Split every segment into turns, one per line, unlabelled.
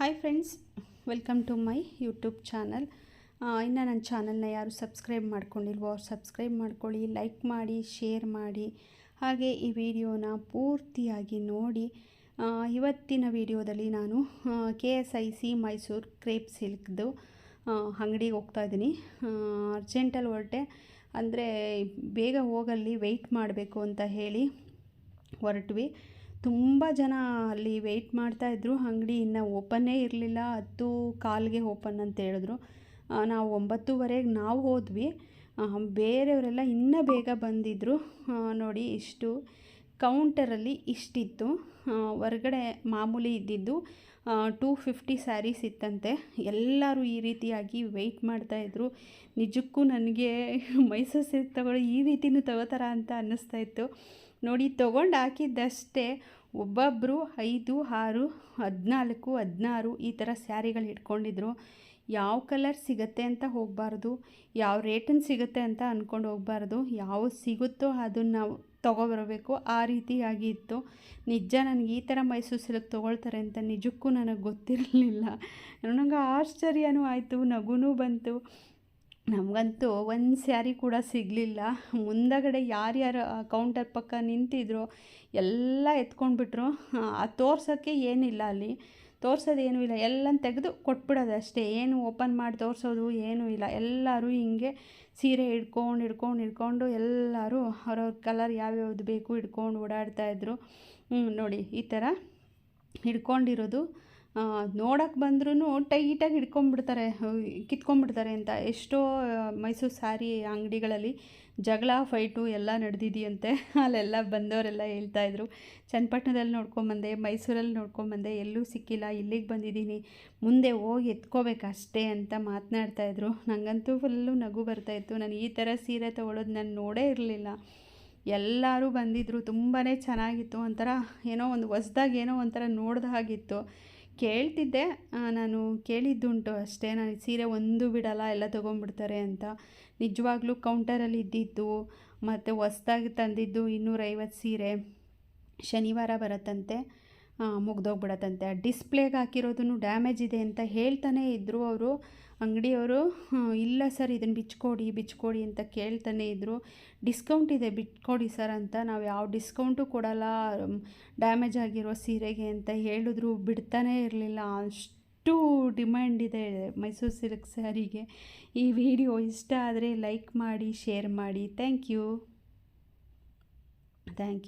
Hi friends, welcome to my YouTube channel. ಇನ್ನು ನನ್ನ ಚಾನಲ್ನ ಯಾರು ಸಬ್ಸ್ಕ್ರೈಬ್ ಮಾಡ್ಕೊಂಡಿಲ್ವೋ ಅವ್ರು ಸಬ್ಸ್ಕ್ರೈಬ್ ಮಾಡ್ಕೊಳ್ಳಿ, ಲೈಕ್ ಮಾಡಿ, ಶೇರ್ ಮಾಡಿ. ಹಾಗೆ ಈ ವಿಡಿಯೋನ ಪೂರ್ತಿಯಾಗಿ ನೋಡಿ. ಇವತ್ತಿನ ವಿಡಿಯೋದಲ್ಲಿ ನಾನು KSIC ಮೈಸೂರು ಕ್ರೇಪ್ ಸಿಲ್ಕ್ದು ಅಂಗಡಿಗೆ ಹೋಗ್ತಾಯಿದ್ದೀನಿ. ಅರ್ಜೆಂಟಲ್ಲಿ ಹೊರಟೆ, ಅಂದರೆ ಬೇಗ ಹೋಗಲ್ಲಿ ವೆಯ್ಟ್ ಮಾಡಬೇಕು ಅಂತ ಹೇಳಿ ಹೊರಟ್ವಿ. ತುಂಬ ಜನ ಅಲ್ಲಿ ವೆಯ್ಟ್ ಮಾಡ್ತಾಯಿದ್ರು. ಅಂಗಡಿ ಇನ್ನೂ ಓಪನ್ನೇ ಇರಲಿಲ್ಲ. 10:15ಗೆ ಓಪನ್ ಅಂತ ಹೇಳಿದ್ರು. ನಾವು 9:30ಗೆ ನಾವು ಹೋದ್ವಿ. ಬೇರೆಯವರೆಲ್ಲ ಇನ್ನೂ ಬೇಗ ಬಂದಿದ್ದರು. ನೋಡಿ, ಇಷ್ಟು ಕೌಂಟರಲ್ಲಿ ಇಷ್ಟಿತ್ತು. ಹೊರಗಡೆ ಮಾಮೂಲಿ ಇದ್ದಿದ್ದು 250 ಸ್ಯಾರೀಸ್ ಇತ್ತಂತೆ. ಎಲ್ಲರೂ ಈ ರೀತಿಯಾಗಿ ವೆಯ್ಟ್ ಮಾಡ್ತಾಯಿದ್ರು. ನಿಜಕ್ಕೂ ನನಗೆ ಮೈಸೂರು ಸಿಲ್ಕ್ ತಗೊಳ್ಳಿ ಈ ರೀತಿಯೂ ತಗೋತಾರ ಅಂತ ಅನ್ನಿಸ್ತಾಯಿತ್ತು. ನೋಡಿ, ತೊಗೊಂಡು ಹಾಕಿದ್ದಷ್ಟೇ ಒಬ್ಬೊಬ್ಬರು 5, 6, 14, 16 ಈ ಥರ ಸ್ಯಾರಿಗಳು ಇಟ್ಕೊಂಡಿದ್ರು. ಯಾವ ಕಲರ್ ಸಿಗುತ್ತೆ ಅಂತ ಹೋಗಬಾರ್ದು, ಯಾವ ರೇಟನ್ನು ಸಿಗುತ್ತೆ ಅಂತ ಅಂದ್ಕೊಂಡು ಹೋಗಬಾರ್ದು. ಯಾವುದು ಸಿಗುತ್ತೋ ಅದನ್ನು ನಾವು ತೊಗೊಬರಬೇಕು. ಆ ರೀತಿಯಾಗಿ ಇತ್ತು. ನಿಜ ನನಗೆ ಈ ಥರ ಮೈಸೂರು ಸಿಲ್ಕ್ ತೊಗೊಳ್ತಾರೆ ಅಂತ ನಿಜಕ್ಕೂ ನನಗೆ ಗೊತ್ತಿರಲಿಲ್ಲ. ನನಗೆ ಆಶ್ಚರ್ಯನೂ ಆಯಿತು, ನಗುನೂ ಬಂತು. ನಮಗಂತೂ ಒಂದು ಸ್ಯಾರಿ ಕೂಡ ಸಿಗಲಿಲ್ಲ. ಮುಂದಗಡೆ ಯಾರ್ಯಾರು ಕೌಂಟರ್ ಪಕ್ಕ ನಿಂತಿದ್ರು ಎಲ್ಲ ಎತ್ಕೊಂಡ್ಬಿಟ್ರು. ತೋರ್ಸೋಕ್ಕೆ ಏನಿಲ್ಲ, ಅಲ್ಲಿ ತೋರ್ಸೋದೇನೂ ಇಲ್ಲ. ಎಲ್ಲನ ತೆಗೆದು ಕೊಟ್ಬಿಡೋದು ಅಷ್ಟೇ. ಏನು ಓಪನ್ ಮಾಡಿ ತೋರಿಸೋದು ಏನೂ ಇಲ್ಲ. ಎಲ್ಲರೂ ಹಿಂಗೆ ಸೀರೆ ಹಿಡ್ಕೊಂಡು ಎಲ್ಲರೂ ಅವ್ರವ್ರ ಕಲರ್ ಯಾವ್ಯಾವ್ದು ಬೇಕು ಹಿಡ್ಕೊಂಡು ಓಡಾಡ್ತಾಯಿದ್ರು. ನೋಡಿ, ಈ ಥರ ಹಿಡ್ಕೊಂಡಿರೋದು ನೋಡೋಕ್ಕೆ ಬಂದ್ರೂ ಟೈಟಾಗಿ ಹಿಡ್ಕೊಂಡ್ಬಿಡ್ತಾರೆ, ಕಿತ್ಕೊಂಡ್ಬಿಡ್ತಾರೆ ಅಂತ. ಎಷ್ಟೋ ಮೈಸೂರು ಸ್ಯಾರಿ ಅಂಗಡಿಗಳಲ್ಲಿ ಜಗಳ ಫೈಟು ಎಲ್ಲ ನಡೆದಿದೆಯಂತೆ. ಅಲ್ಲೆಲ್ಲ ಬಂದವರೆಲ್ಲ ಹೇಳ್ತಾಯಿದ್ರು, ಚನ್ನಪಟ್ಟಣದಲ್ಲಿ ನೋಡ್ಕೊಂಬಂದೆ, ಮೈಸೂರಲ್ಲಿ ನೋಡ್ಕೊಂಬಂದೆ, ಎಲ್ಲೂ ಸಿಕ್ಕಿಲ್ಲ, ಇಲ್ಲಿಗೆ ಬಂದಿದ್ದೀನಿ, ಮುಂದೆ ಹೋಗಿ ಎತ್ಕೋಬೇಕಷ್ಟೇ ಅಂತ ಮಾತನಾಡ್ತಾಯಿದ್ರು. ನನಗಂತೂ ಫುಲ್ಲು ನಗು ಬರ್ತಾಯಿತ್ತು. ನಾನು ಈ ಥರ ಸೀರೆ ತೊಗೊಳೋದು ನಾನು ನೋಡೇ ಇರಲಿಲ್ಲ. ಎಲ್ಲರೂ ಬಂದಿದ್ದರು. ತುಂಬಾ ಚೆನ್ನಾಗಿತ್ತು. ಒಂಥರ ಏನೋ ಒಂದು ಹೊಸ್ದಾಗಿ ಏನೋ ಒಂಥರ ನೋಡ್ದ ಹಾಗಿತ್ತು. ಕೇಳ್ತಿದ್ದೆ, ನಾನು ಕೇಳಿದ್ದುಂಟು ಅಷ್ಟೇ, ನಾನು ಸೀರೆ ಒಂದು ಬಿಡಲ್ಲ, ಎಲ್ಲ ತೊಗೊಂಡ್ಬಿಡ್ತಾರೆ ಅಂತ. ನಿಜವಾಗ್ಲೂ ಕೌಂಟರಲ್ಲಿ ಇದ್ದಿದ್ದು ಮತ್ತು ಹೊಸ್ದಾಗಿ ತಂದಿದ್ದು 250 ಸೀರೆ ಶನಿವಾರ ಬರುತ್ತಂತೆ, ಮುಗ್ದೋಗ್ಬಿಡತ್ತಂತೆ. ಡಿಸ್ಪ್ಲೇಗೆ ಹಾಕಿರೋದನ್ನು ಡ್ಯಾಮೇಜ್ ಇದೆ ಅಂತ ಹೇಳ್ತಾನೇ ಇದ್ದರು ಅವರು, ಅಂಗಡಿಯವರು. ಇಲ್ಲ ಸರ್, ಇದನ್ನು ಬಿಚ್ಕೊಡಿ ಅಂತ ಕೇಳ್ತಾನೆ ಇದ್ದರು. ಡಿಸ್ಕೌಂಟ್ ಇದೆ, ಬಿಟ್ಕೊಡಿ ಸರ್ ಅಂತ. ನಾವು ಯಾವ ಡಿಸ್ಕೌಂಟು ಕೊಡಲ್ಲ ಡ್ಯಾಮೇಜ್ ಆಗಿರೋ ಸೀರೆಗೆ ಅಂತ ಹೇಳಿದ್ರು. ಬಿಡ್ತಾನೇ ಇರಲಿಲ್ಲ. ಅಷ್ಟು ಡಿಮ್ಯಾಂಡ್ ಇದೆ ಮೈಸೂರು ಸಿಲ್ಕ್ ಸ್ಯಾರಿಗೆ. ಈ ವಿಡಿಯೋ ಇಷ್ಟ ಆದರೆ ಲೈಕ್ ಮಾಡಿ, ಶೇರ್ ಮಾಡಿ. Thank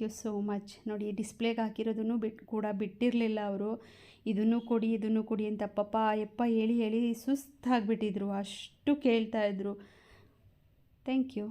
you so much. ನೋಡಿ, ಡಿಸ್ಪ್ಲೇಗೆ ಹಾಕಿರೋದನ್ನು ಬಿಟ್ಟಿರಲಿಲ್ಲ ಅವರು. ಇದನ್ನು ಕೊಡಿ ಅಂತ ಯಪ್ಪ ಹೇಳಿ ಸುಸ್ತಾಗಿಬಿಟ್ಟಿದ್ರು. ಅಷ್ಟು ಕೇಳ್ತಾಯಿದ್ರು. Thank you.